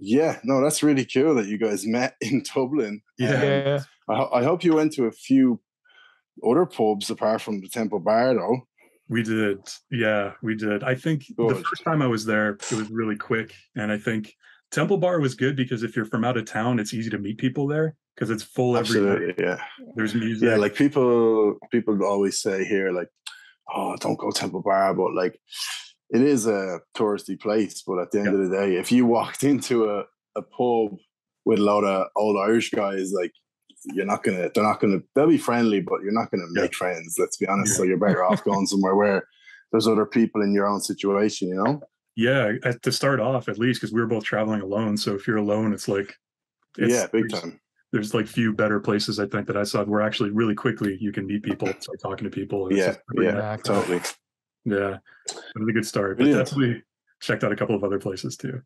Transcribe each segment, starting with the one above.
Yeah, no, that's really cool that you guys met in Dublin. Yeah. I hope you went to a few other pubs apart from the Temple Bar, though. We did. Yeah, we did. I think the first time I was there, it was really quick. And I think Temple Bar was good because if you're from out of town, it's easy to meet people there because it's full every night. Yeah. There's music. Yeah, like people always say here, like, oh, don't go Temple Bar, but like it is a touristy place. But at the end of the day, if you walked into a pub with a lot of old Irish guys, like they'll be friendly, but you're not gonna make friends, let's be honest. So you're better off going somewhere where there's other people in your own situation, you know? Yeah, to start off at least, because we were both traveling alone. So if you're alone, it's like big time. There's like few better places I think that I saw where actually really quickly you can meet people, start talking to people. And Totally. Yeah, it was a good start. Brilliant. But definitely checked out a couple of other places too.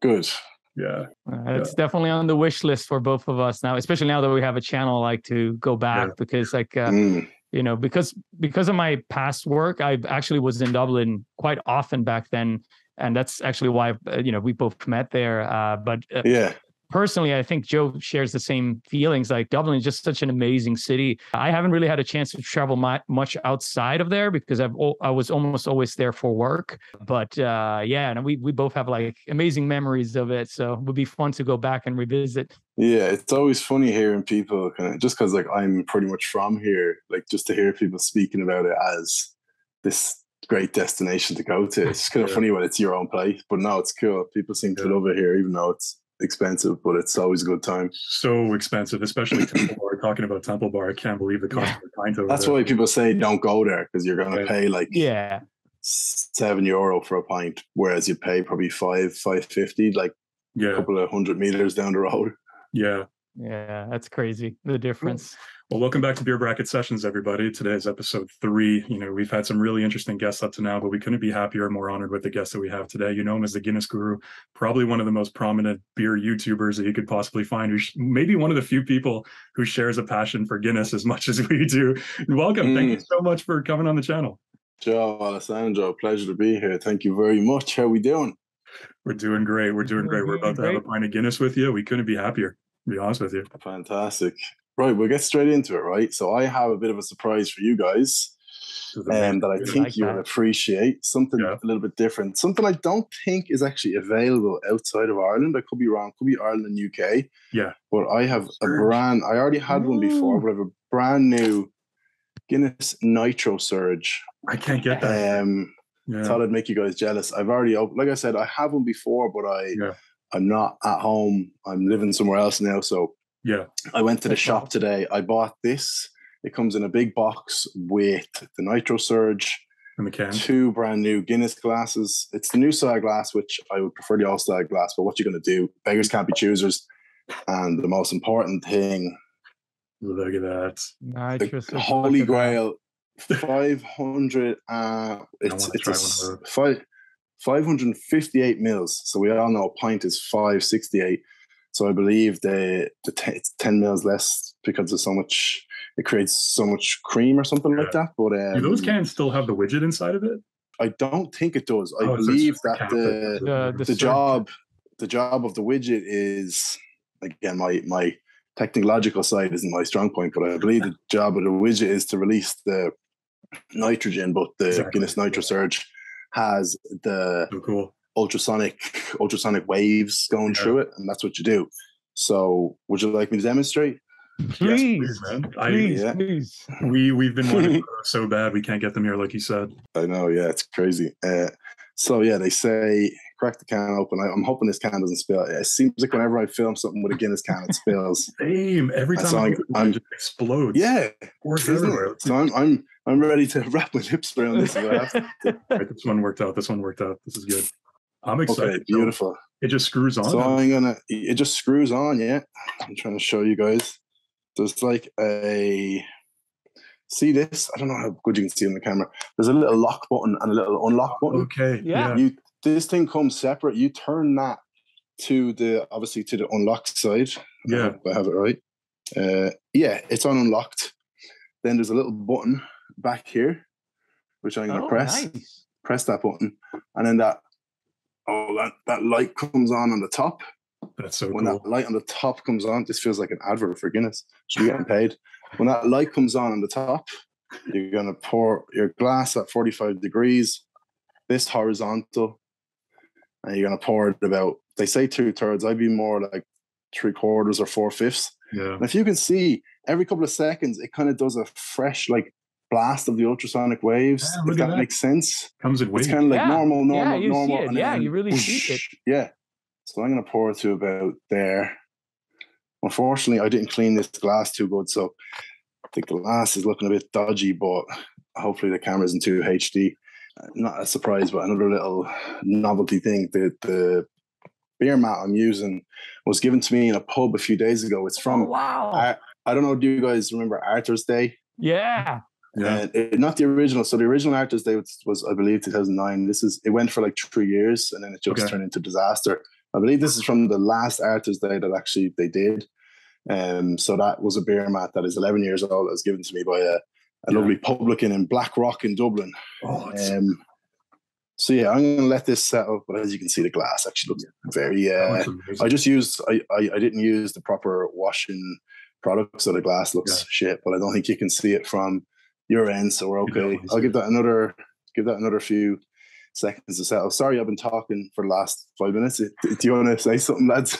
Good. Yeah. It's definitely on the wish list for both of us now, especially now that we have a channel, like to go back because like, you know, because of my past work, I actually was in Dublin quite often back then. And that's actually why, you know, we both met there. But personally, I think Joe shares the same feelings. Like Dublin is just such an amazing city. I haven't really had a chance to travel much outside of there because I was almost always there for work. But and we both have like amazing memories of it. So it would be fun to go back and revisit. Yeah, it's always funny hearing people kind of, just because like I'm pretty much from here, like just to hear people speaking about it as this great destination to go to. It's kind of funny when it's your own place, but no, it's cool. People seem to love it here, even though it's expensive, but it's always a good time. So expensive, especially Temple Bar. Talking about Temple Bar, I can't believe the cost of a pint over That's there. why people say don't go there, because you're going to pay like €7 for a pint, whereas you pay probably $5.50 like a couple of 100 meters down the road. Yeah, that's crazy, the difference. Well, welcome back to Beer Bracket Sessions, everybody. Today is episode 3. You know, we've had some really interesting guests up to now, but we couldn't be happier or more honored with the guest that we have today. You know him as the Guinness Guru, probably one of the most prominent beer YouTubers that you could possibly find, maybe one of the few people who shares a passion for Guinness as much as we do. Welcome. Thank you so much for coming on the channel. Joe, Alessandro, pleasure to be here. Thank you very much. How are we doing? We're doing great. We're about to have a pint of Guinness with you. We couldn't be happier, to be honest with you. Fantastic. Right, we'll get straight into it, right? So I have a bit of a surprise for you guys that I think you would appreciate. Something a little bit different. Something I don't think is actually available outside of Ireland. I could be wrong. Could be Ireland and UK. Yeah. But I have a brand. I already had one before, but I have a brand new Guinness Nitro Surge. I can't get that. Thought I'd make you guys jealous. I've already, like I said, I have one before, but I'm not at home. I'm living somewhere else now, so I went to the shop today. I bought this. It comes in a big box with the Nitro Surge and the can. 2 brand new Guinness glasses. It's the new style glass, which I would prefer the old style glass, but what you're going to do, beggars can't be choosers. And the most important thing, look at that. The Holy Grail, 500, it's 558 mils. So we all know a pint is 568. So I believe it's 10 mils less because of so much. It creates so much cream or something like that. But do those cans still have the widget inside of it? I don't think it does. I believe that the job of the widget is, again, my technological side isn't my strong point, but I believe the job of the widget is to release the nitrogen. But the Guinness Nitro Surge has the ultrasonic waves going through it, and that's what you do. So would you like me to demonstrate? Please, man. Please. We've been wanting so bad we can't get them here, like you said. I know, it's crazy. They say crack the can open. I'm hoping this can doesn't spill. It seems like whenever I film something with a Guinness can, it spills. Same. Every time it just explodes. Yeah. So I'm ready to wrap my lips around this. Right, this one worked out. This is good. I'm excited. Okay, beautiful. It just screws on. So it just screws on, I'm trying to show you guys. There's like see this? I don't know how good you can see on the camera. There's a little lock button and a little unlock button. Okay. Yeah. This thing comes separate. You turn that to the unlocked side. Yeah. I have it right. It's unlocked. Then there's a little button back here, which I'm going to press. Nice. Press that button. And then that that light comes on the top. That's so when cool. That light on the top comes on, this feels like an advert for Guinness. Should be getting paid. When that light comes on the top, you're going to pour your glass at 45 degrees, this horizontal, and you're going to pour it about, they say 2/3. I'd be more like 3/4 or 4/5. Yeah. And if you can see, every couple of seconds, it kind of does a fresh, like, blast of the ultrasonic waves. If that makes sense. Comes in waves. It's kind of like normal. You see it. And then, you really see it. Yeah. So I'm going to pour it to about there. Unfortunately, I didn't clean this glass too good, so the glass is looking a bit dodgy, but hopefully the camera isn't too HD. Not a surprise, but another little novelty thing. The beer mat I'm using was given to me in a pub a few days ago. It's from, I don't know, do you guys remember Arthur's Day? Yeah. Not the original. So the original Arthur's Day was I believe, 2009. It went for like 3 years, and then it just turned into disaster. I believe this is from the last Arthur's Day that actually they did. So that was a beer mat that is 11 years old. That was given to me by a lovely publican in Blackrock in Dublin. So yeah, I'm going to let this settle. But as you can see, the glass actually looks very. I didn't use the proper washing product, so the glass looks shit. But I don't think you can see it from your end, so we're okay. I'll give that another few seconds to settle. Sorry, I've been talking for the last 5 minutes. Do you want to say something, lads?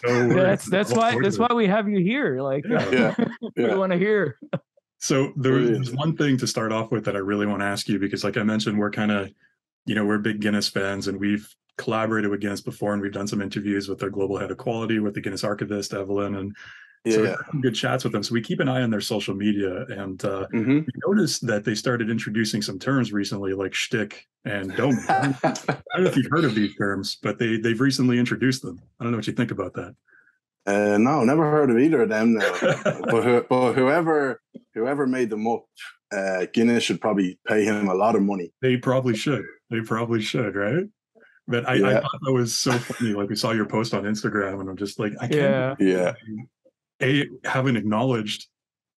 That's why we have you here. Like, we want to hear. So there's one thing to start off with that I really want to ask you, because like I mentioned, we're kind of, we're big Guinness fans, and we've collaborated with Guinness before, and we've done some interviews with their global head of quality, with the Guinness archivist, Evelyn, and we've had some good chats with them. So we keep an eye on their social media, and we noticed that they started introducing some terms recently, like Schtick and Dome. I don't know if you've heard of these terms, but they've recently introduced them. I don't know what you think about that. No, never heard of either of them. But whoever made them up, Guinness should probably pay him a lot of money. They probably should, right? But I thought that was so funny. Like, we saw your post on Instagram, and I'm just like, I can't. Haven't acknowledged,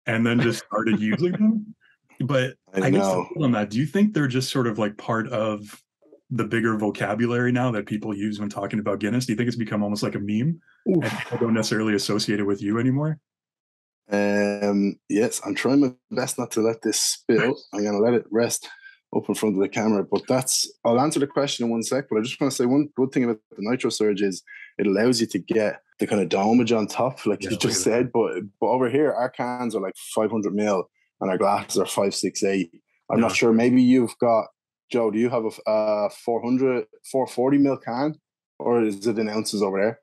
and then just started using them. But I guess on that, do you think they're just sort of like part of the bigger vocabulary now that people use when talking about Guinness? Do you think it's become almost like a meme, and people don't necessarily associate it with you anymore? Yes, I'm trying my best not to let this spill. I'm going to let it rest up in front of the camera, but I'll answer the question in 1 sec. But I just want to say one good thing about the Nitro Surge is it allows you to get the kind of domage on top, like you just said. But over here, our cans are like 500 ml, and our glasses are 568. I'm not sure. Maybe you've got, Joe, do you have a 440 ml can, or is it in ounces over there?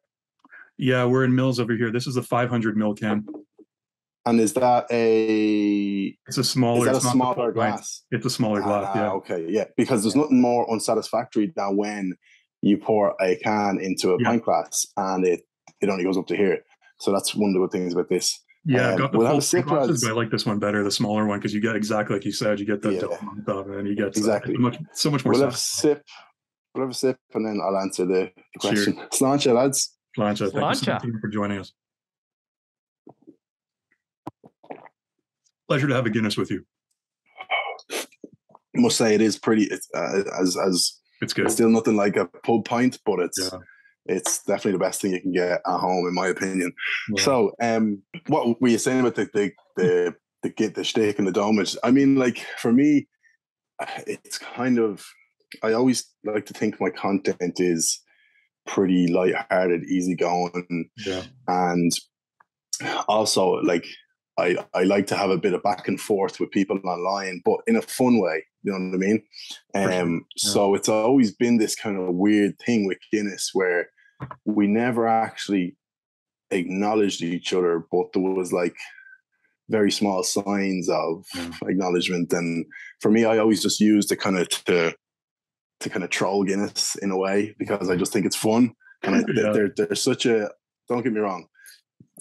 Yeah, we're in mils over here. This is a 500 ml can. And is that it's a smaller glass? It's a smaller glass, yeah. Okay, yeah. Because there's nothing more unsatisfactory than when you pour a can into a pint glass and it only goes up to here. So that's one of the good things about this. Yeah, I've got the full sip glasses, but I like this one better, the smaller one, because you get exactly like you said, you get the dome on top, and you get so much more. We'll have a sip, and then I'll answer the question. Sláinte, lads. Sláinte. Thank you so much for joining us. Pleasure to have a Guinness with you. I must say it is pretty. It's good. It's still nothing like a pub pint, but it's definitely the best thing you can get at home, in my opinion. Yeah. So, what were you saying about the Schtick and the Domage? I mean, like, for me, it's kind of, I always like to think my content is pretty lighthearted, easygoing, and also like. I like to have a bit of back and forth with people online, but in a fun way, you know what I mean? So it's always been this kind of weird thing with Guinness where we never actually acknowledged each other, but there was like very small signs of acknowledgement. And for me, I always just use the kind of to kind of troll Guinness in a way, because I just think it's fun. And they're such a, don't get me wrong,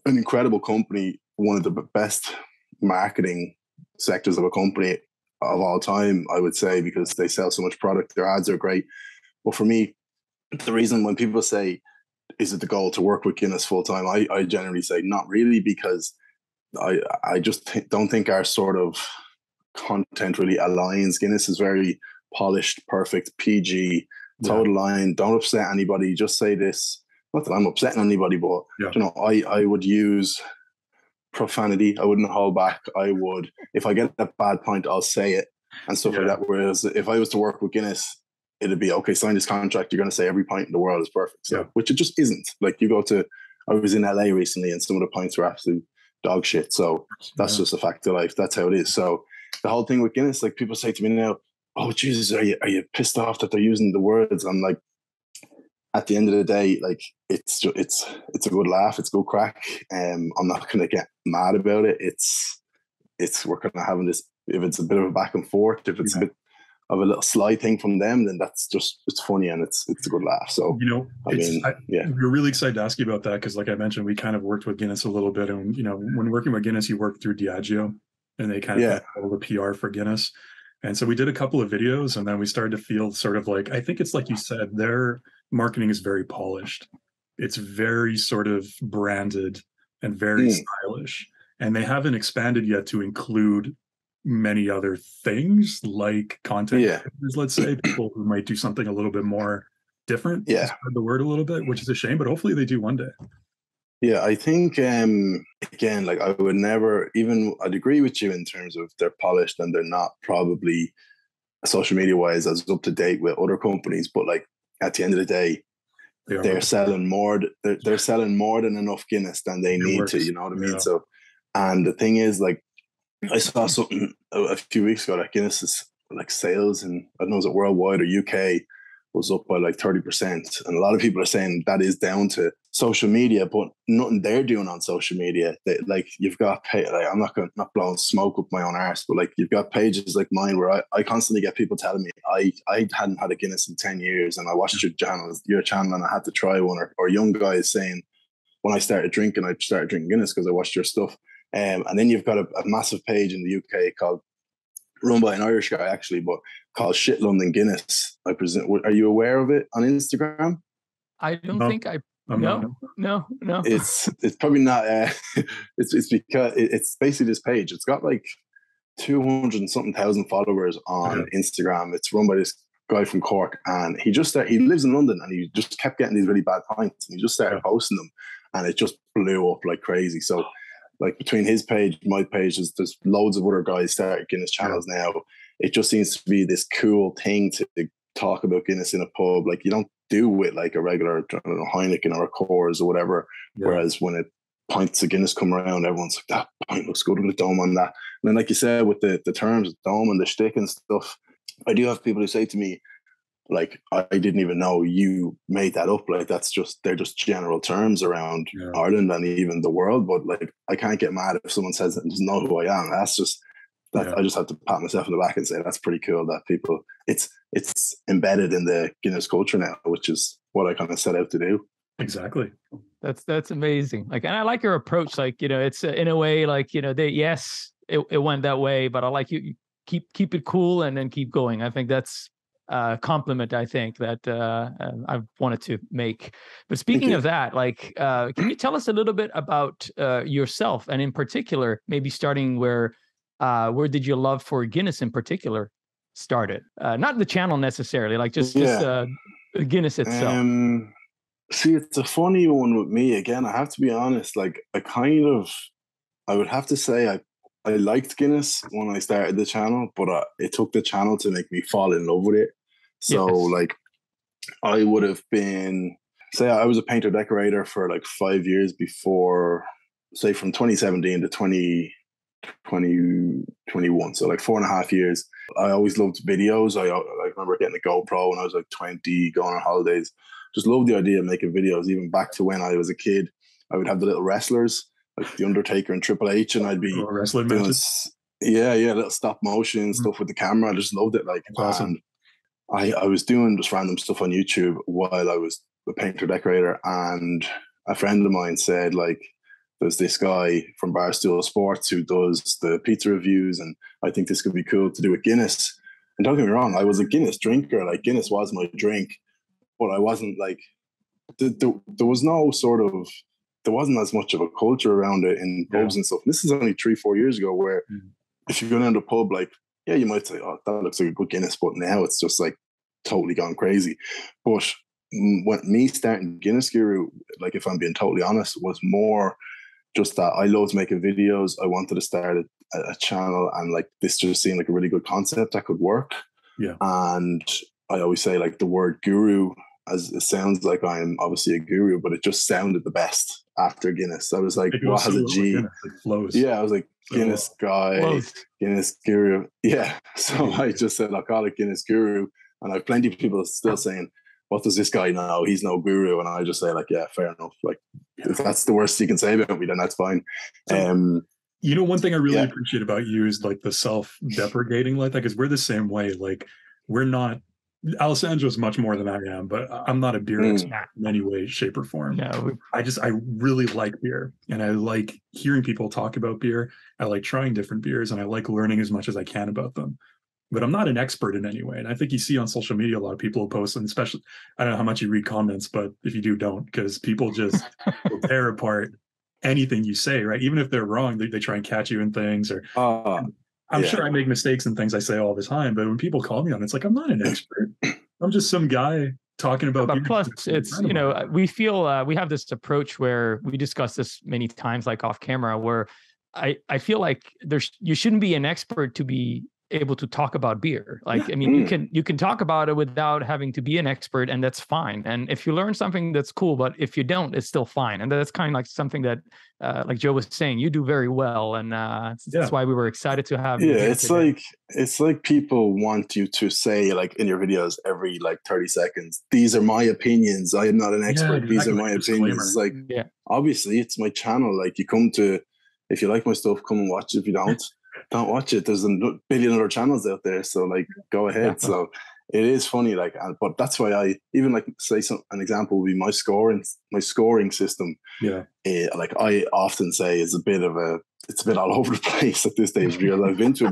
an incredible company, one of the best marketing sectors of a company of all time, I would say, because they sell so much product. Their ads are great. But for me, the reason when people say, is it the goal to work with Guinness full time? I generally say not really, because I just don't think our sort of content really aligns. Guinness is very polished, perfect, PG, toe the line, don't upset anybody, just say this. Not that I'm upsetting anybody, but I would use profanity. I wouldn't hold back. I would, if I get a bad pint, I'll say it and stuff like that. Whereas if I was to work with Guinness, it'd be, okay, sign this contract, you're going to say every pint in the world is perfect. So, which it just isn't. Like, I was in LA recently and some of the pints were absolute dog shit. So that's just a fact of life. That's how it is. So the whole thing with Guinness, like, people say to me now, oh Jesus, are you pissed off that they're using the words? I'm like, at the end of the day, like, it's a good laugh, it's good crack. I'm not going to get mad about it. We're kind of having this, if it's a bit of a back and forth, if it's a bit of a little sly thing from them, then it's funny and it's a good laugh. So, we're really excited to ask you about that, because like I mentioned, we kind of worked with Guinness a little bit, and when working with Guinness, you work through Diageo, and they kind of have all the PR for Guinness. And so we did a couple of videos, and then we started to feel sort of like, I think it's like you said, their marketing is very polished. It's very sort of branded and very stylish. And they haven't expanded yet to include many other things like content creators, let's say, people who might do something a little bit more different, spread the word a little bit, which is a shame, but hopefully they do one day. Yeah, I think, again, like, I would never, I'd agree with you in terms of they're polished and they're not probably social media wise as up to date with other companies, but like, at the end of the day, they're selling more. They're selling more than enough Guinness than they need to. You know what I mean? So, and the thing is, like, I saw something a few weeks ago that Guinness's like sales in, I don't know, is it worldwide or UK, was up by like 30%. And a lot of people are saying that is down to social media, but nothing they're doing on social media. Like, you've got, I'm not blowing smoke up my own arse, but like, you've got pages like mine where I constantly get people telling me I hadn't had a Guinness in 10 years and I watched your channel and I had to try one, or young guys saying, when I started drinking Guinness because I watched your stuff. And then you've got a massive page in the UK run by an Irish guy actually, but called Shit London Guinness. I presume. Are you aware of it on Instagram? I don't think I. No. It's probably not. It's because it's basically this page. It's got like 200 and something thousand followers on Instagram. It's run by this guy from Cork, and he lives in London, and he just kept getting these really bad pints, and he just started posting them, and it just blew up like crazy. So, like, between his page, my page, there's loads of other guys starting Guinness channels now. It just seems to be this cool thing to talk about Guinness in a pub. Like, you don't do with like a regular, I don't know, Heineken or a Coors or whatever. Yeah. Whereas when pints of Guinness come around, everyone's like, that pint looks good with a dome on that. And then, like you said, with the terms, dome and the shtick and stuff, I do have people who say to me, like, I didn't even know you made that up. Like, they're just general terms around Ireland and even the world. But like, I can't get mad if someone says it and doesn't know who I am. That's just that. I just have to pat myself on the back and say that's pretty cool that people, it's embedded in the Guinness culture now, which is what I kind of set out to do. Exactly. That's amazing. Like, and I like your approach. Like, it's in a way, like, it went that way, but I like you keep it cool and then keep going. I think that's compliment, I think, that I wanted to make. But speaking of that, like, can you tell us a little bit about yourself, and in particular, maybe starting where did your love for Guinness in particular started? Not the channel necessarily, like just Guinness itself. See, it's a funny one with me. Again, I have to be honest. Like, I would have to say I liked Guinness when I started the channel, but it took the channel to make me fall in love with it. So, like, I would have been, say, I was a painter decorator for like 5 years before, say, from 2017 to 2021. So, like, 4.5 years. I always loved videos. I remember getting a GoPro when I was like 20, going on holidays. Just loved the idea of making videos, even back to when I was a kid. I would have the little wrestlers, like The Undertaker and Triple H, and I'd be wrestling doing matches. Little stop motion stuff with the camera. I just loved it. Like, awesome. And I was doing just random stuff on YouTube while I was a painter decorator, and a friend of mine said, like, there's this guy from Barstool Sports who does the pizza reviews, and I think this could be cool to do with Guinness. And don't get me wrong, I was a Guinness drinker. Like, Guinness was my drink, but I wasn't like, there was no sort of, there wasn't as much of a culture around it in pubs and stuff. And this is only 3-4 years ago, where if you go down to a pub, like, you might say, oh, that looks like a good Guinness, but now it's just like, totally gone crazy. But when me starting Guinness Guru, like if I'm being totally honest, was more just that I loved making videos. I wanted to start a channel, and like this just seemed like a really good concept that could work. Yeah. And I always say like the word guru, as it sounds like I'm obviously a guru, but it just sounded the best after Guinness. I was like, what has a G? It flows. Yeah, I was like, Guinness guy, Guinness Guru. Yeah. So I just said, I'll call it Guinness Guru. And I have plenty of people still saying, what does this guy know? He's no guru. And I just say like, yeah, fair enough. Like if that's the worst you can say about me, then that's fine. So, you know, one thing I really appreciate about you is like the self-deprecating like that, because we're the same way. Like we're not, Alessandro's much more than I am, but I'm not a beer expert in any way, shape, or form. No. I really like beer, and I like hearing people talk about beer. I like trying different beers, and I like learning as much as I can about them. But I'm not an expert in any way. And I think you see on social media a lot of people post, and especially, I don't know how much you read comments, but if you do, don't, because people just will tear apart anything you say, right? Even if they're wrong, they try and catch you in things. Or I'm sure I make mistakes in things I say all the time, but when people call me on it, it's like, I'm not an expert. I'm just some guy talking about beer. But plus, it's, you know, we feel we have this approach where we discuss this many times, like off camera, where I feel like you shouldn't be an expert to be able to talk about beer. Like, I mean, you can talk about it without having to be an expert, and that's fine. And if you learn something, that's cool. But if you don't, it's still fine. And that's kind of like something that, like Joe was saying, you do very well. And that's why we were excited to have you. Yeah, it's like people want you to say, like in your videos every like 30 seconds, these are my opinions. I am not an expert. These are my opinions. It's like, obviously it's my channel. Like you come to, if you like my stuff, come and watch. If you don't watch it. There's a billion other channels out there, so like go ahead. So it is funny, like, but that's why I even like say an example would be my scoring system. Like I often say it's a bit all over the place at this stage, because I've been to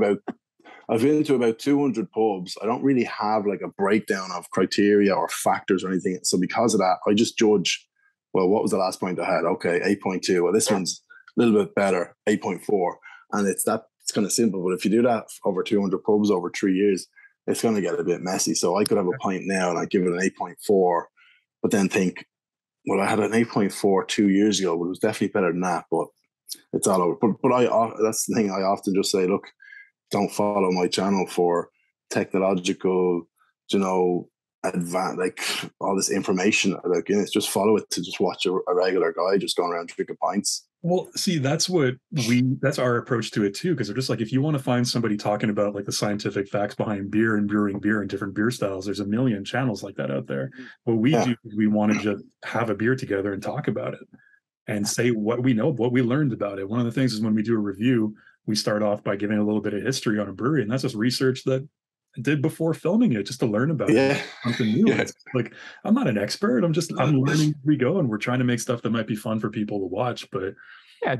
about 200 pubs. I don't really have like a breakdown of criteria or factors or anything. So because of that, I just judge, well, what was the last point I had? Okay, 8.2. Well, this one's a little bit better, 8.4. And it's kind of simple. But if you do that over 200 pubs over 3 years, it's going to get a bit messy. So I could have a pint now and I give it an 8.4, but then think, well, I had an 8.4 2 years ago, but it was definitely better than that. But it's all over. But that's the thing. I often just say, look, don't follow my channel for technological, like all this information about Guinness. Just follow it to just watch a regular guy just going around drinking pints. Well, see, that's our approach to it too, because they're just like, if you want to find somebody talking about like the scientific facts behind beer and brewing beer and different beer styles, there's a million channels like that out there. What we do is we want to just have a beer together and talk about it and say what we know, what we learned about it. One of the things is when we do a review, we start off by giving a little bit of history on a brewery, and that's just research that I did before filming it, just to learn about it. Something new. It's like, I'm not an expert. I'm learning as we go, and we're trying to make stuff that might be fun for people to watch. But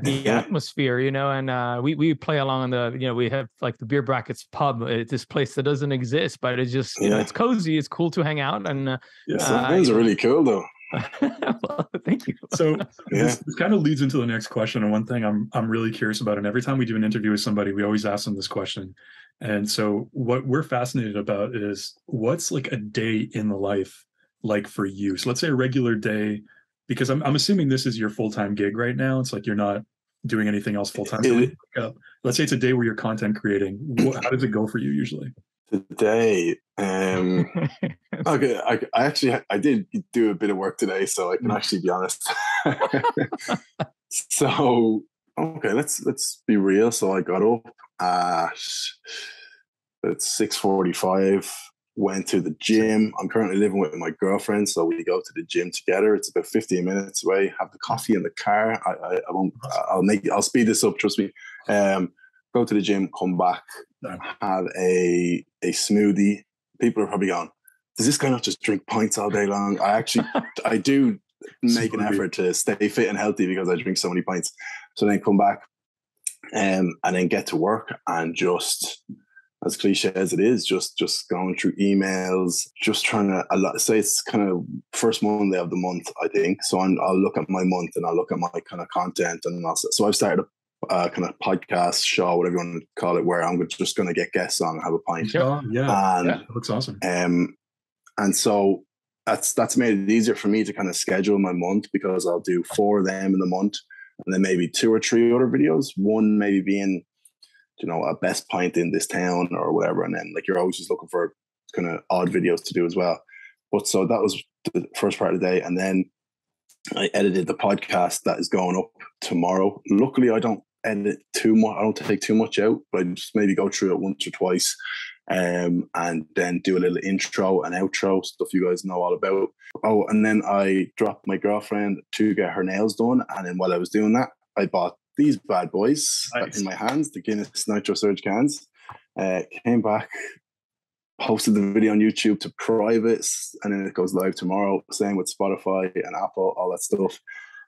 the atmosphere, and we play along on the, we have like the Beer Brackets pub. It's this place that doesn't exist, but it's just, it's cozy. It's cool to hang out. And some things are really cool though. Well, thank you. So this kind of leads into the next question. And one thing I'm really curious about, and every time we do an interview with somebody, we always ask them this question. And so what we're fascinated about is, what's like a day in the life like for you? So let's say a regular day, because I'm assuming this is your full-time gig right now. It's like you're not doing anything else full-time. So let's say it's a day where you're content creating. How does it go for you usually? Today, okay, I did do a bit of work today, so I can actually be honest. So, okay, let's be real. So I got up at 6:45, went to the gym. I'm currently living with my girlfriend, so we go to the gym together. It's about 15 minutes away. Have the coffee in the car. I'll speed this up, trust me. Go to the gym, come back, have a smoothie. People are probably going, does this guy not just drink pints all day long? I do make an effort to stay fit and healthy because I drink so many pints. So then come back and then get to work, and just, as cliche as it is, just going through emails, just trying to, say it's kind of first Monday of the month, I think. So I'll look at my month and I'll look at my kind of content. And so I've started a kind of podcast show, whatever you want to call it, where I'm just going to get guests on and have a pint. That looks awesome. And so that's made it easier for me to kind of schedule my month, because I'll do 4 of them in the month, and then maybe 2 or 3 other videos. One maybe being, a best pint in this town or whatever. And then like you're always just looking for kind of odd videos to do as well. But so that was the first part of the day. And then I edited the podcast that is going up tomorrow. Luckily, I don't edit too much. I don't take too much out, but I just maybe go through it once or twice, and then do a little intro and outro stuff you guys know all about. Oh, and then I dropped my girlfriend to get her nails done. And then while I was doing that, I bought these bad boys in my hands, the Guinness Nitro Surge cans. Came back, posted the video on YouTube to private, and then it goes live tomorrow. Same with Spotify and Apple, all that stuff.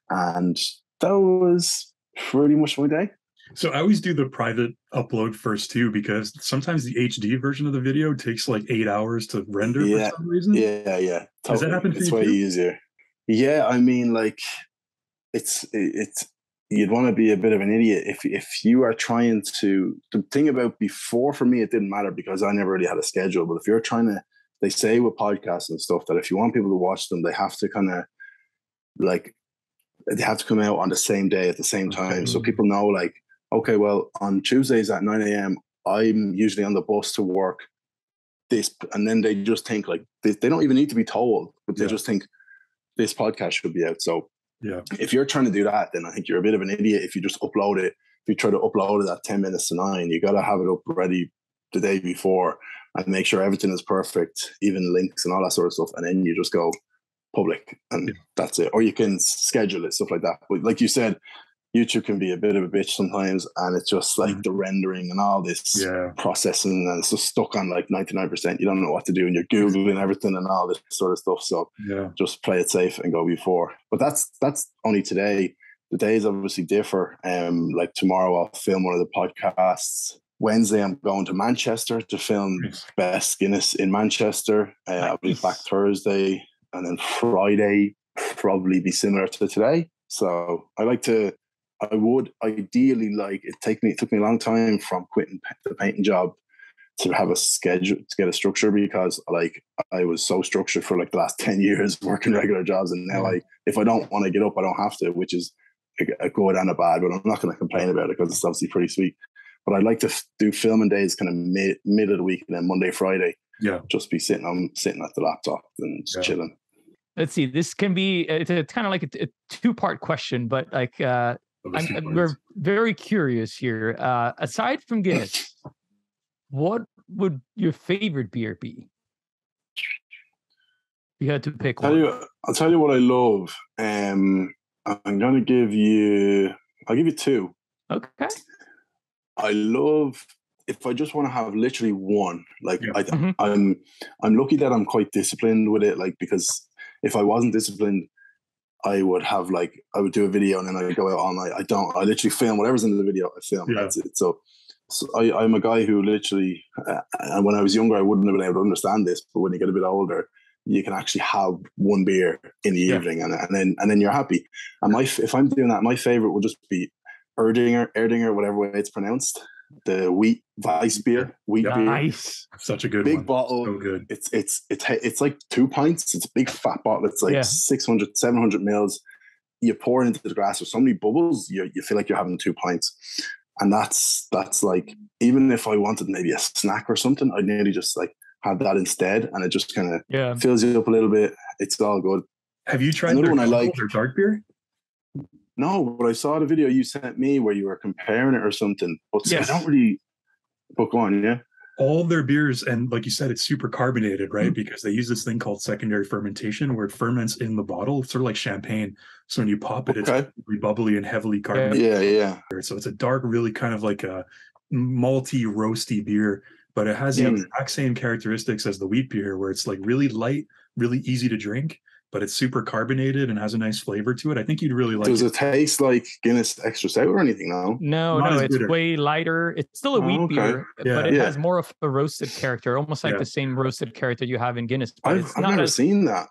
And that was pretty much my day. So I always do the private upload first too, because sometimes the HD version of the video takes like 8 hours to render for some reason. Yeah. Totally. Does that happen for you? It's way easier. Yeah, I mean, like it's you'd want to be a bit of an idiot if you are trying to. The thing about before, for me, it didn't matter because I never really had a schedule. But if you're trying to, they say with podcasts and stuff that if you want people to watch them, they have to kind of like, they have to come out on the same day at the same time. So people know, like, okay, well, on Tuesdays at 9 a.m., I'm usually on the bus to work. This, and then they just think like they don't even need to be told, but they just think this podcast should be out. So if you're trying to do that, then I think you're a bit of an idiot if you just upload it. If you try to upload it at 10 minutes to 9, you got to have it up ready the day before and make sure everything is perfect, even links and all that sort of stuff. And then you just go public and that's it. Or you can schedule it, stuff like that. But like you said, YouTube can be a bit of a bitch sometimes, and it's just like the rendering and all this processing, and it's just stuck on like 99%. You don't know what to do, and you're Googling everything and all this sort of stuff. So just play it safe and go before. But that's only today. The days obviously differ. Like tomorrow I'll film one of the podcasts. Wednesday I'm going to Manchester to film Best Guinness in Manchester. I'll be back Thursday, and then Friday probably be similar to today. So I would ideally like it. Took me a long time from quitting the painting job to have a schedule, to get a structure, because like I was so structured for like the last 10 years working regular jobs, and now like if I don't want to get up, I don't have to, which is a good and a bad. But I'm not going to complain about it because it's obviously pretty sweet. But I'd like to do filming days kind of mid of the week, and then Monday, Friday, just be sitting at the laptop and just chilling. Let's see. This can be it's kind of like a 2-part question, but like. We're very curious here. Aside from Guinness, what would your favorite beer be? You had to pick one. I'll tell you what I love. I'm gonna give you. I'll give you 2. Okay. I love, if I just want to have literally one. Like I'm lucky that I'm quite disciplined with it. Like, because if I wasn't disciplined, I would do a video and then I would go out all night. I literally film whatever's in the video. I film. That's it. So I'm a guy who literally, and when I was younger, I wouldn't have been able to understand this. But when you get a bit older, you can actually have one beer in the evening, and then you're happy. And if I'm doing that, my favorite would just be Erdinger, whatever way it's pronounced. The wheat Weiss beer, beer. Nice, such a good big one. Bottle. So good. It's like 2 pints. It's a big fat bottle. It's like 600, 700 mils. You pour it into the glass with so many bubbles, you feel like you're having 2 pints. And that's like, even if I wanted maybe a snack or something, I'd nearly just like have that instead, and it just kind of fills you up a little bit. It's all good. Have you tried their dark beer? No, but I saw the video you sent me where you were comparing it or something. But I don't really book on, All their beers, and like you said, it's super carbonated, right? Because they use this thing called secondary fermentation, where it ferments in the bottle. It's sort of like champagne. So when you pop it, it's really bubbly and heavily carbonated. Yeah. So it's a dark, really kind of like a malty, roasty beer, but it has the exact same characteristics as the wheat beer, where it's like really light, really easy to drink, but it's super carbonated and has a nice flavor to it. I think you'd really like it. Does it taste like Guinness Extra Stout or anything? No, it's bitter. Way lighter. It's still a wheat beer, but it has more of a roasted character, almost like the same roasted character you have in Guinness. But I've never seen that.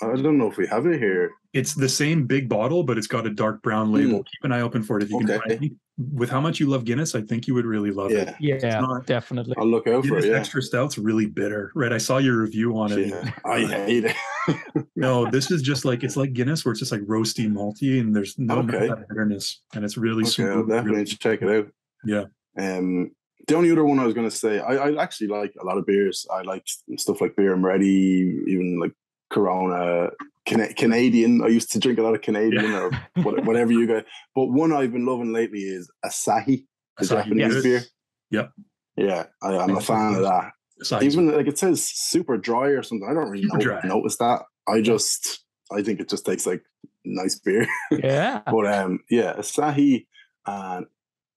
I don't know if we have it here. It's the same big bottle, but it's got a dark brown label. Keep an eye open for it if you can find it. with how much you love Guinness, I think you would really love it. Yeah, definitely. I'll look out for it. Extra stout's really bitter, right? I saw your review on it. Yeah, I hate it. No, this is just like, it's like Guinness where it's just like roasty, malty, and there's no bitterness, and it's really smooth. I'll definitely check it out. Yeah. The only other one I was going to say, I actually like a lot of beers. I like stuff like Beer and Ready, even like Corona, Canadian. I used to drink a lot of Canadian or whatever you guys. But one I've been loving lately is Asahi, the Japanese beer. Yep. Yeah, I'm a fan of that. Asahi's even like it says super dry or something. I don't really notice that. I think it just tastes like nice beer. Yeah. But Asahi and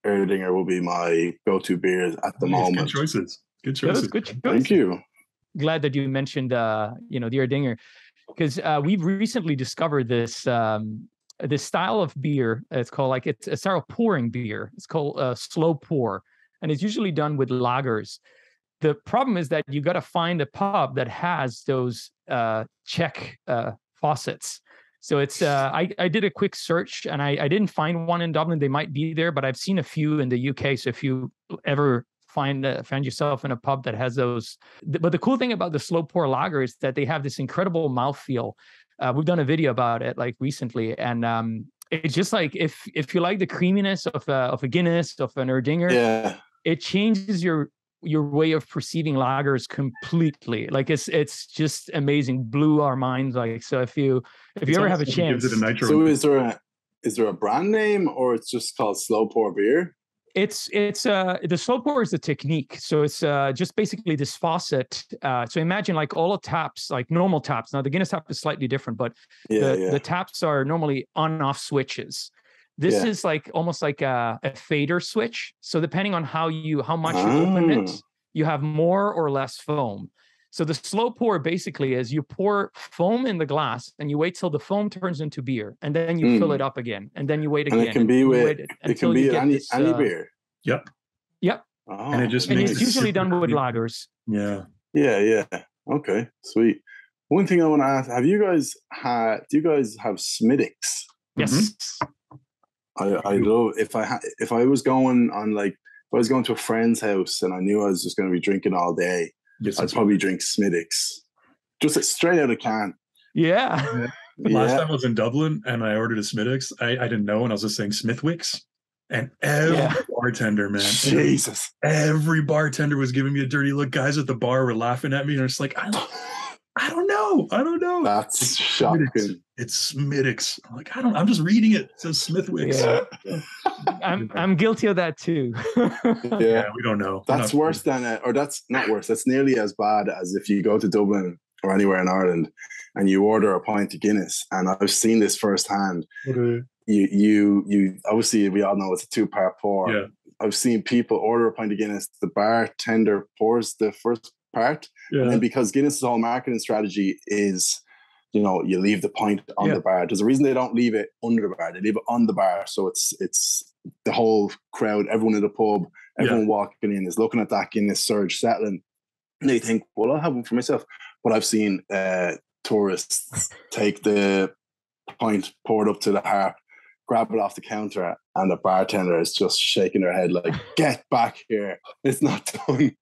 Erdinger will be my go-to beers at the moment. Good choices. Good choices. Thank you. Glad that you mentioned the Erdinger, because we've recently discovered this this style of beer. It's called it's a style of pouring beer. It's called slow pour, and it's usually done with lagers. The problem is that you got to find a pub that has those Czech faucets. So it's I did a quick search and I didn't find one in Dublin. They might be there, but I've seen a few in the UK. So if you ever find yourself in a pub that has those, but the cool thing about the slow pour lager is that they have this incredible mouthfeel. We've done a video about it recently, and it's just like if you like the creaminess of a Guinness, of an Erdinger, it changes your way of perceiving lagers completely. Like it's just amazing. Blew our minds. So if you ever have a chance, so is there a brand name, or it's just called slow pour beer? It's the slow pour is the technique. So it's just basically this faucet. So imagine like all the taps, like normal taps. Now the Guinness tap is slightly different, but the taps are normally on-off switches. This is like almost like a fader switch. So depending on how much you open it, you have more or less foam. So the slow pour basically is you pour foam in the glass and you wait till the foam turns into beer, and then you fill it up again, and then you wait again. And it can be any beer. Yep. Oh, and it just it's usually done with lagers. Yeah. Okay, sweet. One thing I want to ask: do you guys have Schmittix? Yes. I love if I was going to a friend's house and I knew I was just going to be drinking all day, I'd probably drink Schmittix, just straight out of can. Yeah. Last time I was in Dublin and I ordered a Schmittix, I didn't know, and I was just saying Smithwick's, and every bartender, man, Jesus, every bartender was giving me a dirty look. Guys at the bar were laughing at me, and it's like, I don't know. That's shocking. It's Schmittix. I'm like, I'm just reading it. It says Smithwick's. Yeah. I'm guilty of that too. Yeah, we don't know. That's worse than or that's not worse. That's nearly as bad as if you go to Dublin or anywhere in Ireland and you order a pint of Guinness. And I've seen this firsthand. Okay. You obviously, we all know it's a 2-part pour. Yeah. I've seen people order a pint of Guinness. The bartender pours the first part, and then because Guinness' whole marketing strategy is, you leave the pint on the bar. There's a reason they don't leave it under the bar. They leave it on the bar, so it's the whole crowd, everyone in the pub, everyone walking in is looking at that Guinness surge settling, and they think, well, I'll have one for myself. But I've seen tourists take the pint, pour it up to the harp, grab it off the counter, and the bartender is just shaking their head like, get back here, it's not done.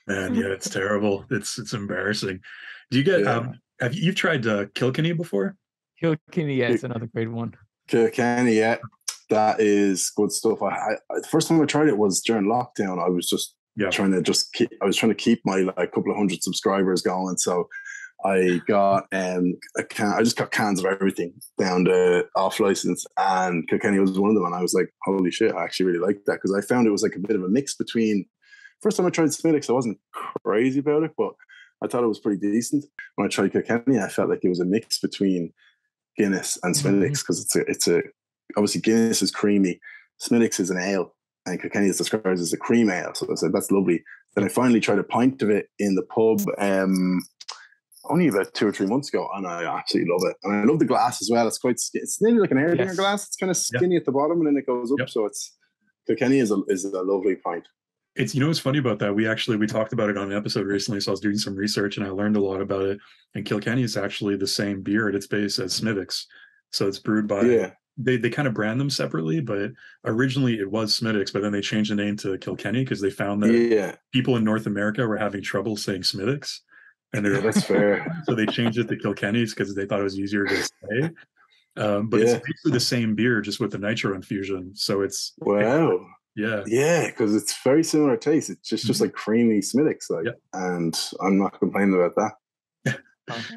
Man, it's terrible. It's embarrassing. Do you get have you tried Kilkenny before? Kilkenny, it's another great one. Kilkenny, that is good stuff. I the first time I tried it was during lockdown. I was just trying to keep my couple of hundred subscribers going. So I got a can. I just got cans of everything down the off license, and Kilkenny was one of them. And I was like, holy shit, I actually really liked that, because I found it was like a bit of a mix between. First time I tried Schmittix, I wasn't crazy about it, but I thought it was pretty decent. When I tried Kilkenny, I felt like it was a mix between Guinness and Schmittix, because it's obviously Guinness is creamy, Schmittix is an ale, and Kilkenny is described as a cream ale. So I said, that's lovely. Then I finally tried a pint of it in the pub only about 2 or 3 months ago, and I absolutely love it. And I love the glass as well. It's nearly like an Erdinger glass. It's kind of skinny at the bottom, and then it goes up. So Kilkenny is a lovely pint. It's, what's funny about that, we talked about it on an episode recently, so I was doing some research and I learned a lot about it. And Kilkenny is actually the same beer at its base as Smithwick's. So it's brewed by they kind of brand them separately, but originally it was Smittix, but then they changed the name to Kilkenny because they found that people in North America were having trouble saying Smittix. And that's fair. So they changed it to Kilkenny's because they thought it was easier to say. But it's basically the same beer, just with the nitro infusion. So it's because it's very similar taste. It's just like creamy Smittix, and I'm not complaining about that.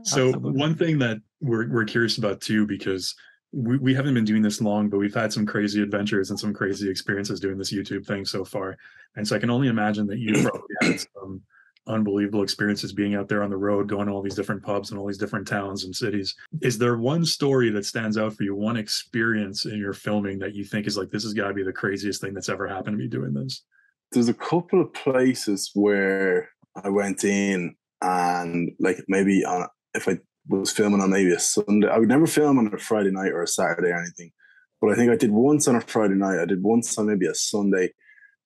So one thing that we're curious about too, because we haven't been doing this long, but we've had some crazy adventures and some crazy experiences doing this YouTube thing so far. And so I can only imagine that you probably had some unbelievable experiences being out there on the road, going to all these different pubs and all these different towns and cities. Is there one story that stands out for you, one experience in your filming that you think is like, this has got to be the craziest thing that's ever happened to me doing this? There's a couple of places where I went in and like maybe if I was filming on maybe a Sunday, I would never film on a Friday night or a Saturday or anything, but I think I did once on a Friday night, I did once on maybe a Sunday,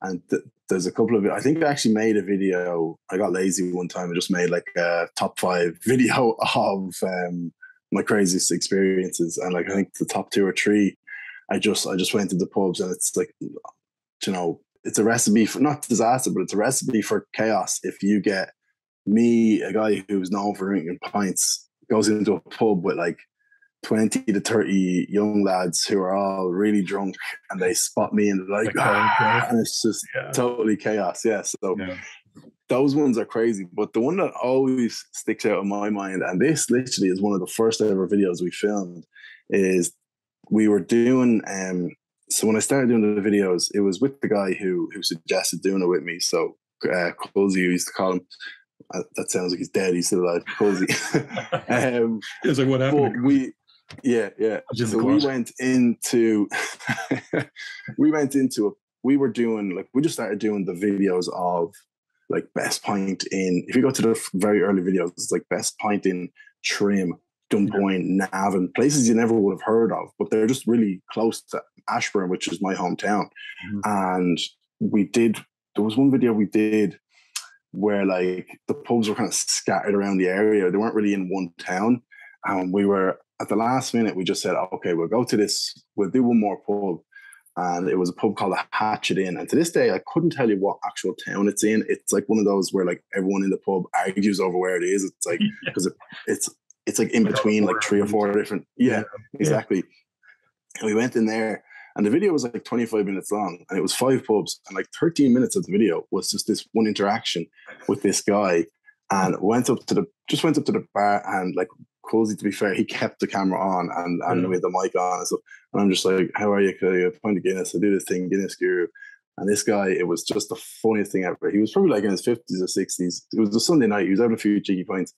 and there's a couple of, I think I actually made a video. I got lazy one time. I just made like a top 5 video of my craziest experiences, and like I think the top 2 or 3, I just went to the pubs, and it's like, you know, it's a recipe for not disaster, but it's a recipe for chaos. If you get me, a guy who's known for drinking pints, goes into a pub with like 20 to 30 young lads who are all really drunk, and they spot me and they're like, and it's just totally chaos. So those ones are crazy. But the one that always sticks out in my mind, and this literally is one of the first ever videos we filmed, is we were doing so when I started doing the videos, it was with the guy who suggested doing it with me. So Cozy, we used to call him. That sounds like he's dead. He's still alive. Cozy. It's like, what happened? So we went into we just started doing the videos of like best pint in, if you go to the very early videos, it's like best pint in Trim, Dunboyne, Navan, places you never would have heard of, but they're just really close to Ashburn, which is my hometown. And there was one video we did where like the pubs were kind of scattered around the area. They weren't really in one town. And we were, at the last minute, we just said, okay, we'll go to this, we'll do one more pub. And it was a pub called the Hatchet Inn. And to this day, I couldn't tell you what actual town it's in. It's like one of those where like everyone in the pub argues over where it is. It's like, because it's like in between like 3 or 4 different, exactly. And we went in there, and the video was like 25 minutes long, and it was 5 pubs, and like 13 minutes of the video was just this one interaction with this guy. And went up to the bar, and like Cozy, to be fair, he kept the camera on and with the mic on and stuff. And I'm just like, how are you? I find a Guinness, I do this thing, Guinness Guru. And this guy, it was just the funniest thing ever. He was probably like in his 50s or 60s. It was a Sunday night. He was having a few cheeky pints,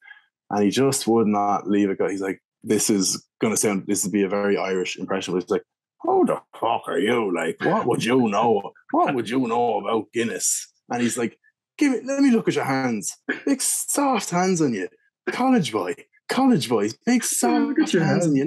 and he just would not leave it go. He's like, this will be a very Irish impression. But he's like, who the fuck are you? Like, what would you know? What would you know about Guinness? And he's like, let me look at your hands. Big soft hands on you. College boys, big soft hands on you.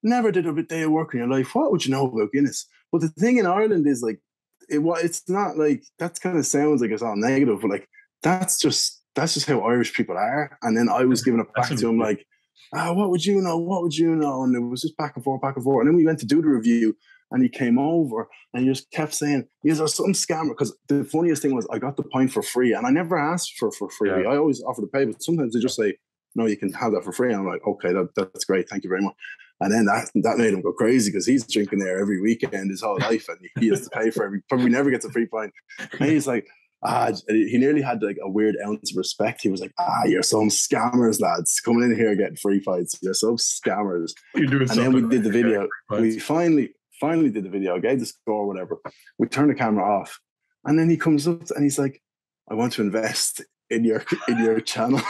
Never did a day of work in your life. What would you know about Guinness? But the thing in Ireland is like, it's not like, that kind of sounds like it's all negative, but like, that's just how Irish people are. And then I was giving it back to him like, what would you know? What would you know? And it was just back and forth. And then we went to do the review, and he came over and he just kept saying, is there some scammer? Because the funniest thing was, I got the pint for free, and I never asked for free. Yeah. I always offer to pay, but sometimes they just say, no, you can have that for free. And I'm like, okay, that's great. Thank you very much. And then that made him go crazy, because he's drinking there every weekend his whole life, and he has to pay for probably never gets a free pint. And he's like, he nearly had like a weird ounce of respect. He was like, you're some scammers, lads, coming in here getting free pints. You're some scammers. And then we did the video. We finally did the video. I gave the score, whatever. We turned the camera off, and then he comes up and he's like, I want to invest in your channel,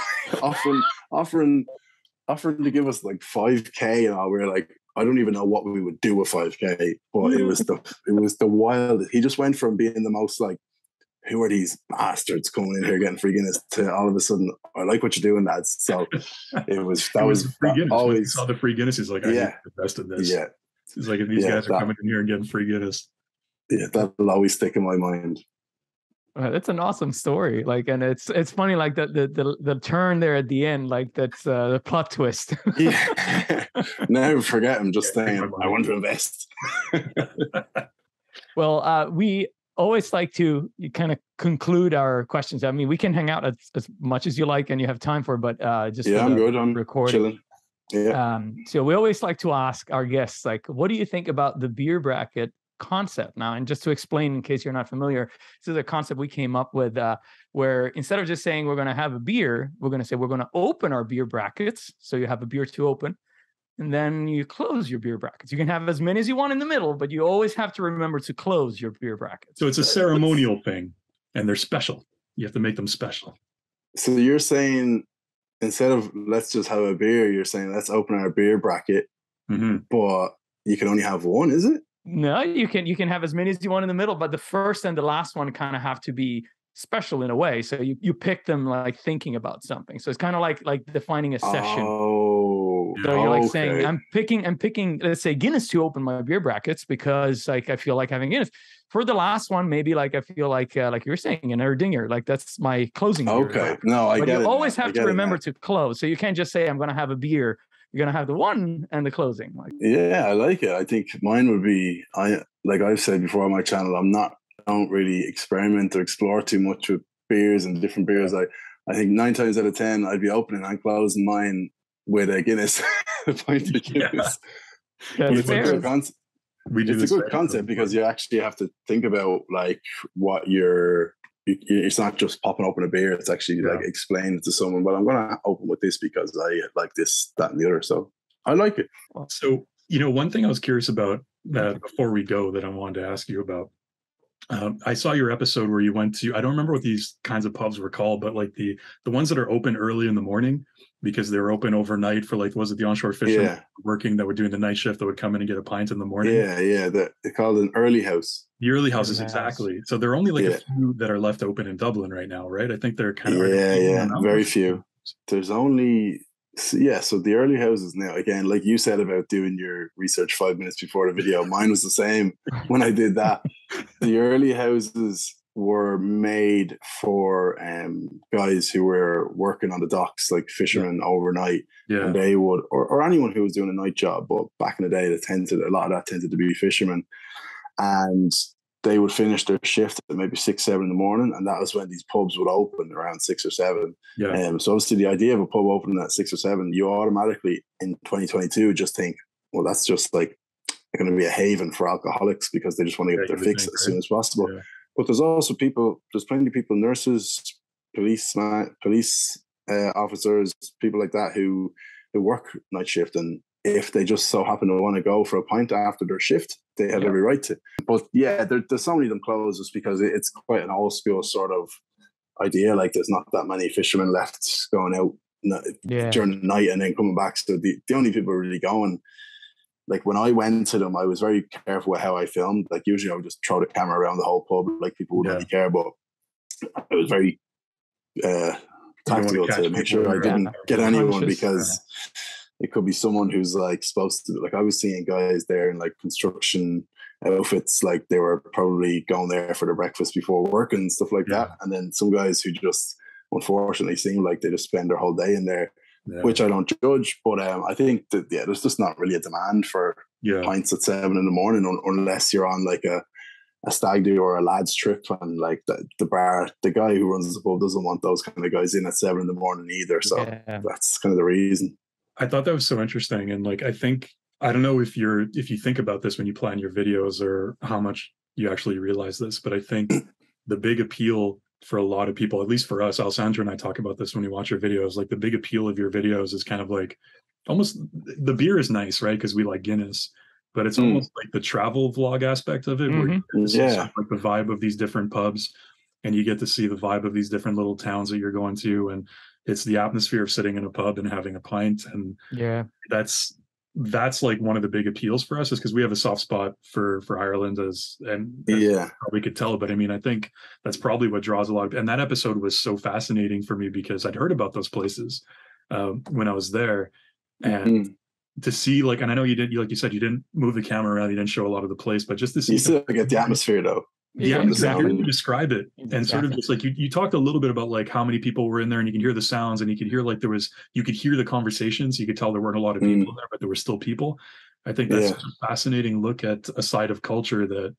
offering to give us like 5K, and all. We were like, I don't even know what we would do with 5K, but it was the wild. He just went from being the most like, who are these bastards coming in here getting free Guinness, to all of a sudden, I like what you're doing, lads. So it was free Guinness. Always, when he saw the free Guinness, he's like, I need to invest in this. Yeah. It's like, if these guys are coming in here and getting free Guinness. Yeah, that'll always stick in my mind. That's an awesome story. Like, and it's funny, like the turn there at the end, like that's the plot twist. Yeah. Never forget. I'm just saying, I want to invest. Well, we always like to kind of conclude our questions. I mean, we can hang out as much as you like and you have time for, but just yeah, I'm good. I'm recording. chilling. Yeah. So we always like to ask our guests, like, what do you think about the beer bracket concept now? And just to explain, in case you're not familiar, this is a concept we came up with where instead of just saying we're going to have a beer, we're going to say we're going to open our beer brackets. So you have a beer to open, and then you close your beer brackets. You can have as many as you want in the middle, but you always have to remember to close your beer brackets. So it's a ceremonial thing, and they're special. You have to make them special. So you're saying, instead of let's just have a beer, you're saying let's open our beer bracket, but you can only have one, is it? No, you can have as many as you want in the middle, but the first and the last one kind of have to be special in a way. So you pick them like thinking about something. So it's kind of like defining a session. Oh, so you're like saying, I'm picking, let's say Guinness to open my beer brackets because like I feel like having Guinness. For the last one, maybe like I feel like you're saying an Erdinger, like that's my closing. Okay, no, I but get it. You always have to remember to close. So you can't just say I'm going to have a beer. You're going to have the one and the closing. Like, yeah, I like it. I think mine would be, like I've said before on my channel, I don't really experiment or explore too much with beers and different beers. I think 9 times out of 10, I'd be opening and closing mine with a Guinness, a pint of Guinness. Yeah. It's a good concept. It's a good concept because you actually have to think about like what it's not just popping open a beer. It's actually like explaining to someone, well, I'm going to open with this because I like this, that, and the other. So I like it. So, one thing I was curious about that before we go that I wanted to ask you about, I saw your episode where you went to, I don't remember what these kinds of pubs were called, but like the ones that are open early in the morning because they were open overnight for like, was it the onshore fishermen working that were doing the night shift that would come in and get a pint in the morning? Yeah. They're called an early house. The early houses, exactly. So there are only like a few that are left open in Dublin right now, right? I think they're kind of very few. There's only so the early houses now, again, like you said about doing your research 5 minutes before the video, mine was the same when I did that. The early houses were made for guys who were working on the docks, like fishermen overnight, and they would, or anyone who was doing a night job. But back in the day, a lot of that tended to be fishermen, and they would finish their shift at maybe 6, 7 in the morning, and that was when these pubs would open around 6 or 7. So obviously the idea of a pub opening at 6 or 7, you automatically in 2022 just think, well, that's just like going to be a haven for alcoholics because they just want to get their fix as soon as possible. But there's also there's plenty of people, nurses, police officers, people like that who work night shift, and if they just so happen to want to go for a pint after their shift, they have every right to. But there's so many of them closed just because it's quite an old school sort of idea. Like there's not that many fishermen left going out during the night and then coming back. So the only people really going, like when I went to them, I was very careful with how I filmed. Like usually I would just throw the camera around the whole pub, like people wouldn't really care. But I was very tactical to make sure I didn't get anyone because it could be someone who's like supposed to, like I was seeing guys there in like construction outfits, like they were probably going there for their breakfast before work and stuff like that. And then some guys who just unfortunately seem like they just spend their whole day in there, which I don't judge. But I think that, there's just not really a demand for pints at 7 in the morning unless you're on like a stag do or a lads trip, and like the guy who runs the pub doesn't want those kind of guys in at 7 in the morning either. So that's kind of the reason. I thought that was so interesting. And like, I don't know if you think about this when you plan your videos or how much you actually realize this, but I think the big appeal for a lot of people, at least for us, Alessandro and I talk about this when we watch your videos, like the big appeal of your videos is kind of like almost the beer is nice, right? Because we like Guinness, but it's almost like the travel vlog aspect of it, where you get to see like the vibe of these different pubs, and you get to see the vibe of these different little towns that you're going to, and it's the atmosphere of sitting in a pub and having a pint. And that's like one of the big appeals for us, is because we have a soft spot for Ireland, as probably could tell. But I mean, I think that's probably what draws a lot of, and that episode was so fascinating for me because I'd heard about those places when I was there, and to see and I know like you said, you didn't move the camera around, you didn't show a lot of the place, but just to see, you still get the atmosphere though. Yeah, exactly. I hear you describe it, and sort of just like you talked a little bit about like how many people were in there, and you can hear the sounds, and you can hear like you could hear the conversations. You could tell there weren't a lot of people there, but there were still people. I think that's such a fascinating look at a side of culture that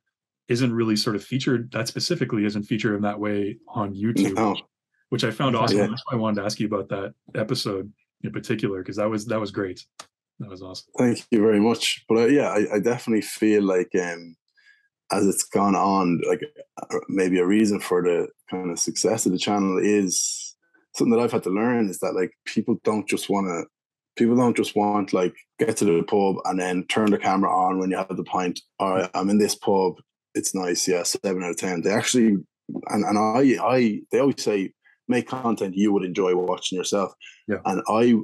isn't really sort of featured. That specifically isn't featured in that way on YouTube, which I found awesome. That's why I wanted to ask you about that episode in particular, because that was great. That was awesome. Thank you very much. But I definitely feel like as it's gone on, like maybe a reason for the kind of success of the channel is something that I've had to learn, is that like people don't just want like get to the pub and then turn the camera on when you have the pint. All right, I'm in this pub. It's nice. Yeah, 7 out of 10. They actually, they always say, make content you would enjoy watching yourself. Yeah. And I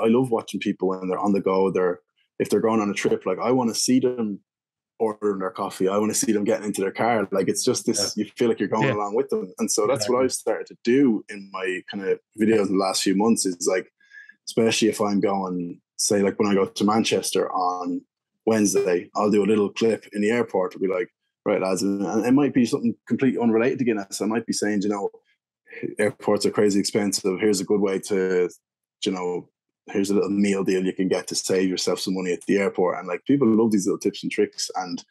love watching people when they're on the go. If they're going on a trip, like I want to see them ordering their coffee. I want to see them getting into their car. Like it's just this, you feel like you're going along with them. And so that's what I've started to do in my kind of videos in the last few months, is like, especially if I'm going, say like when I go to Manchester on Wednesday, I'll do a little clip in the airport. It'll be like, right lads, and it might be something completely unrelated to Guinness. I might be saying, airports are crazy expensive. Here's a good way to, here's a little meal deal you can get to save yourself some money at the airport. And like people love these little tips and tricks. And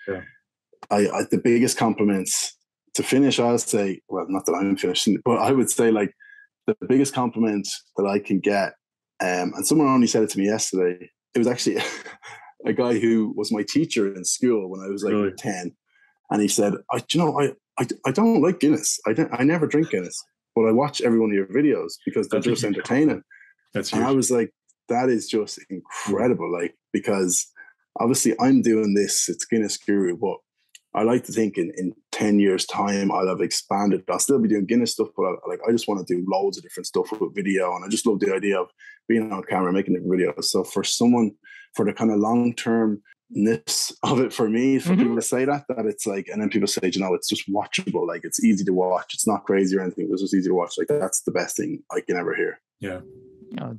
I the biggest compliments to finish, I'll say, well, not that I'm finishing, but I would say like the biggest compliment that I can get, and someone only said it to me yesterday. It was actually a guy who was my teacher in school when I was like 10. And he said, I don't like Guinness. I never drink Guinness, but I watch every one of your videos because they're just entertaining. That's and huge. I was like, that is just incredible. Like, because obviously I'm doing this, it's Guinness Guru, but I like to think in 10 years time, I'll have expanded. I'll still be doing Guinness stuff, but I just want to do loads of different stuff with video. And I just love the idea of being on camera, making different videos. So for the kind of long-term-ness of it for me, for people to say that it's like, and then people say, it's just watchable. Like it's easy to watch. It's not crazy or anything. It's just easy to watch. Like that's the best thing I can ever hear. Yeah.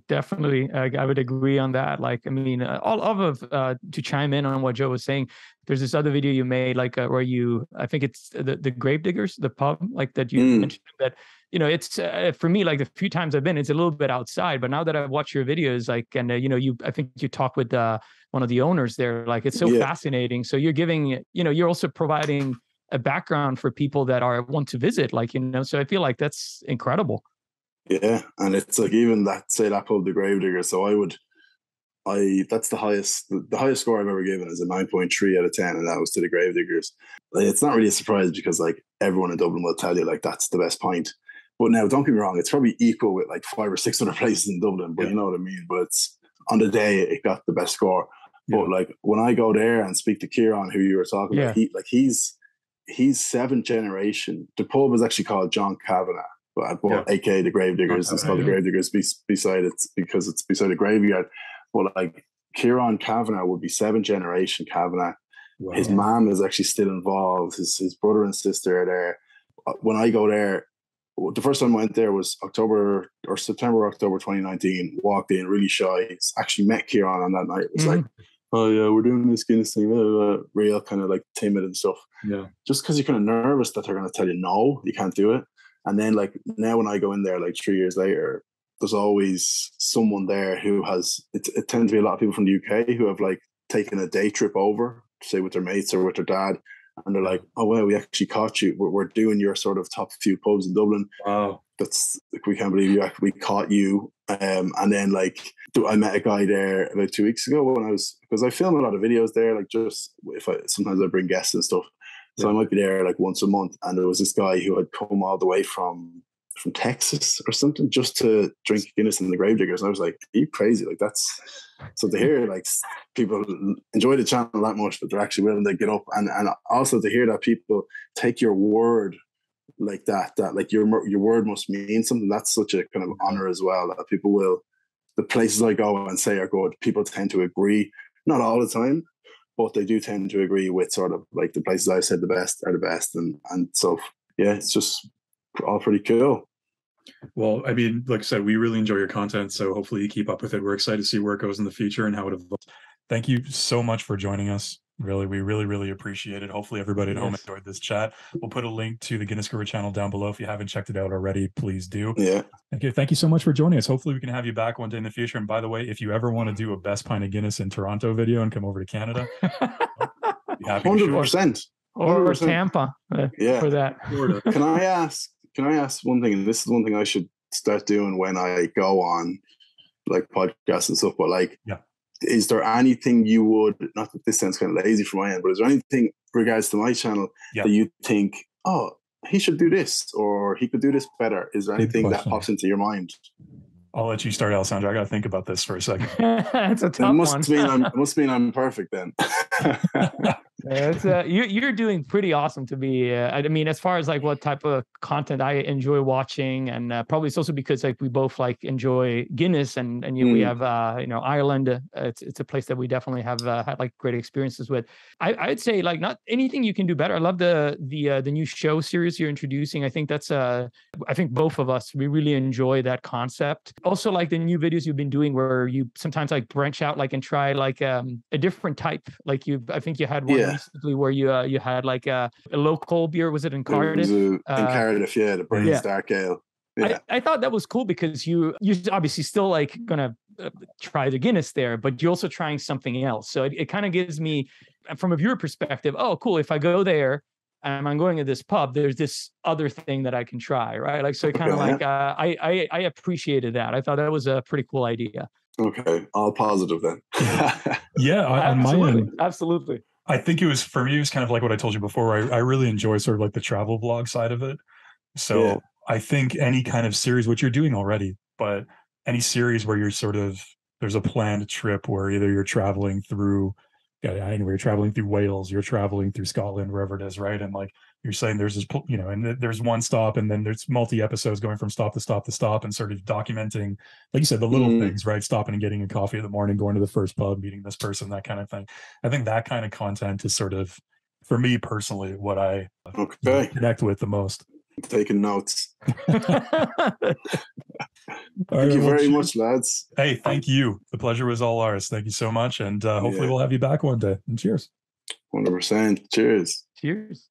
Definitely. I would agree on that. Like, I mean, to chime in on what Joe was saying, there's this other video you made, like where I think it's the Gravediggers, the pub, like that you mentioned that, it's for me, like the few times I've been, it's a little bit outside, but now that I've watched your videos, like, and I think you talked with one of the owners there, like it's so fascinating. So you're giving, you're also providing a background for people that want to visit, like, so I feel like that's incredible. Yeah, and it's like even that pub, the Gravedigger. So that's the highest score I've ever given is a 9.3 out of 10, and that was to the Gravediggers. Like, it's not really a surprise because like everyone in Dublin will tell you like that's the best pint. But now, don't get me wrong, it's probably equal with like 500 or 600 places in Dublin. But you know what I mean. But it's on the day it got the best score. But like when I go there and speak to Kieran, who you were talking about, he's 7th generation. The pub is actually called John Kavanagh. But a.k.a. the Gravediggers. It's called the Gravediggers beside it because it's beside a graveyard. But like Kieran Kavanagh would be 7th generation Kavanagh. Wow. His mom is actually still involved. His brother and sister are there. When I go there, the first time I went there was September or October 2019. Walked in really shy. Actually met Kieran on that night. It was like, oh yeah, we're doing this Guinness thing. Real kind of like timid and stuff. Yeah. Just because you're kind of nervous that they're going to tell you no, you can't do it. And then like now when I go in there like 3 years later, there's always someone there who has, it tends to be a lot of people from the UK who have like taken a day trip over, say with their mates or with their dad. And they're like, oh, well, we actually caught you. We're doing your sort of top few pubs in Dublin. Wow. That's like, we can't believe we caught you. And then like, I met a guy there about 2 weeks ago because I film a lot of videos there, like just sometimes I bring guests and stuff. So I might be there like once a month. And there was this guy who had come all the way from Texas or something just to drink Guinness in the Gravediggers. And I was like, are you crazy? Like that's, so to hear like people enjoy the channel that much, but they're actually willing to get up. And also to hear that people take your word like that like your word must mean something. That's such a kind of honor as well, that people will, the places I go and say are good, people tend to agree, not all the time, but they do tend to agree with sort of like the places I've said the best are the best. And so, yeah, it's just all pretty cool. Well, I mean, like I said, we really enjoy your content. So hopefully you keep up with it. We're excited to see where it goes in the future and how it evolves. Thank you so much for joining us. Really, we really appreciate it. Hopefully everybody at home enjoyed this chat. We'll put a link to the Guinness Guru channel down below. If you haven't checked it out already, please do. Yeah. Okay, thank you so much for joining us. Hopefully we can have you back one day in the future. And by the way, if you ever want to do a best pint of Guinness in Toronto video and come over to Canada, be happy 100%. Or Tampa for that. Can I ask one thing? And this is one thing I should start doing when I go on like podcasts and stuff, but like, is there anything you would, not that this sounds kind of lazy from my end, but is there anything regards to my channel that you think, oh, he should do this, or he could do this better? Is there anything that pops into your mind? I'll let you start, Alessandro. I got to think about this for a second. It's a tough one. It must mean I'm perfect then. You're doing pretty awesome to be. I mean, as far as like what type of content I enjoy watching, and probably it's also because like we both like enjoy Guinness, and we have Ireland. It's a place that we definitely have had like great experiences with. I'd say like not anything you can do better. I love the new show series you're introducing. I think that's I think both of us, we really enjoy that concept. Also like the new videos you've been doing where you sometimes like branch out like and try like a different type. Like I think you had one recently where you had like a local beer. Was it in Cardiff? In Cardiff, the Brains Dark Ale. Yeah. I thought that was cool because you obviously still like gonna try the Guinness there, but you're also trying something else. So it kind of gives me, from a viewer perspective, oh cool, if I go there and I'm going to this pub, there's this other thing that I can try, right? Like, so it kind of like I appreciated that. I thought that was a pretty cool idea. Okay, all positive then. On my end, absolutely. I think it was, for me, it was kind of like what I told you before. I really enjoy sort of like the travel vlog side of it. So I think any kind of series, what you're doing already, but any series where you're sort of, there's a planned trip where either you're traveling through, anywhere, you're traveling through Wales, you're traveling through Scotland, wherever it is, right? And like you're saying, there's this, and there's one stop, and then there's multi episodes going from stop to stop to stop, and sort of documenting, like you said, the little things, right? Stopping and getting a coffee in the morning, going to the first pub, meeting this person, that kind of thing. I think that kind of content is sort of, for me personally, what I connect with the most. Taking notes. Thank you very much, lads. Hey, thank you. The pleasure was all ours. Thank you so much. And hopefully we'll have you back one day. And cheers. 100%. Cheers. Cheers.